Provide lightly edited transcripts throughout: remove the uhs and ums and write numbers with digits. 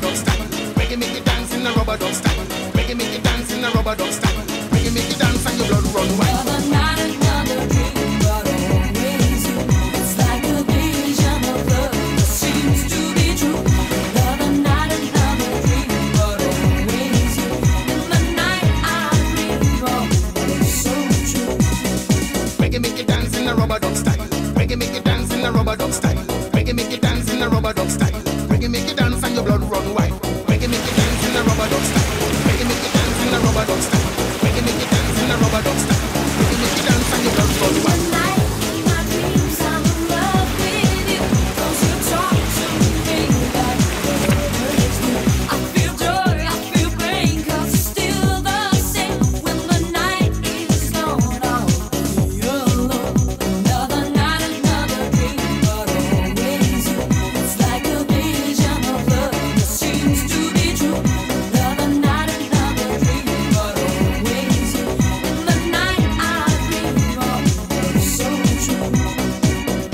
dub style. Reggae make you dance in a rubber dub style. Reggae make you dance in a rubber dub style. Reggae make you dance and your blood run wild. Another night, another dream, but always you. It's like a vision of love that seems to be true. Another night, another dream, but always you. In the night I dream of it's so true. Reggae make you dance in a rubber dub style. Reggae make you dance in a rubber dub style. Reggae make you dance in a rubber dub style. Reggae make you dance and your blood run wild. Reggae make you dance in a rubber dub style. Reggae make you dance in a rubber dub style. Reggae make you dance in a rubber dub style. Reggae make you dance and your blood run wild. Tonight in my dreams I'm in love with you. Don't you talk to me like love is new. I feel joy, I feel pain, 'cause it's still the same. When the night is gone, I'll be alone. Another night, another dream, but always you. It's like a vision of love that seems to be true. Another night, another dream, but always you. In the night I dream of it's so true.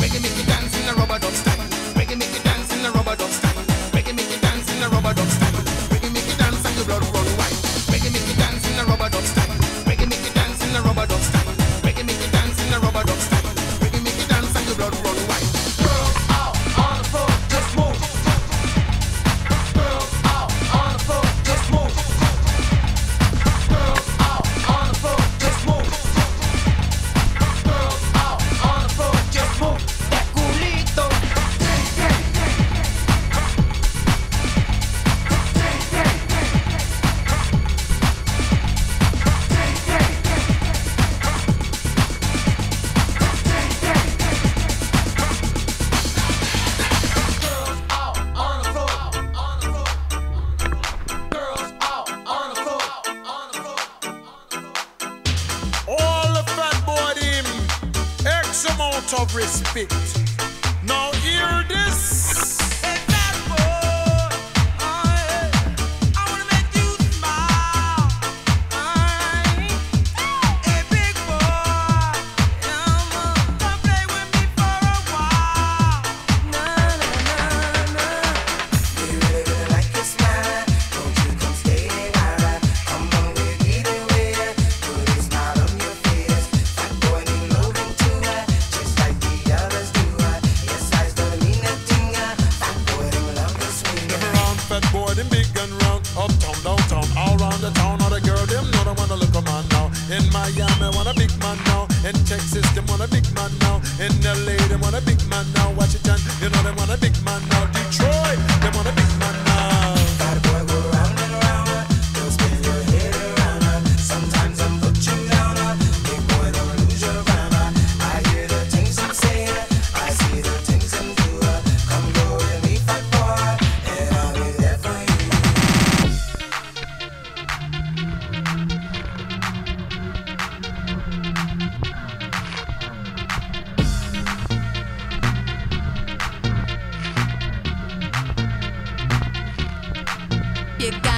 Reggae make you dance in a rubber dub style. Reggae make you dance in a rubber dub style. Reggae make you dance in a rubber dub style. Reggae make you dance and your blood run wild. Reggae make you dance in a rubber dub style. Reggae make you dance in a rubber dub style. Reggae make you dance in a rubber dub style. Reggae make you dance and your blood run wild. Girls out on the floor, just move. Girls out on the floor, just move. Girls out on the floor, just move. Girls out on the floor, just move. That culito. Girls out on the floor, on the floor. Girls out on the floor, on the floor. All the fat boy him X amount of respect. Now hear this. Hey, fat boy, I wanna make you smile. Hey, big boy, come play with me for a while. Na na na na. We really, really like your smile. Won't you come stay a while? Come on, we're getting wet. Put a smile on your face. Fat boy, you know them too, just like the others do. Your size don't mean nothing. Fat boy, they love the swing. Them round fat boy, them big and round. Uptown, downtown, all round the town. All the girl, them know they wanna look a man now. In Miami, want a big man now. In Texas, them want a big man now. In LA, they want a big man now. Washington, you know they want a big man now. Detroit, they want a big man now. Fat boy, go round and round. Don't spin your head around. Sometimes I'm put you down. Big boy, don't lose your ground. I hear the things I'm saying. I see the things I'm doing. Come go with me, fat boy, and I'll be there for you. You got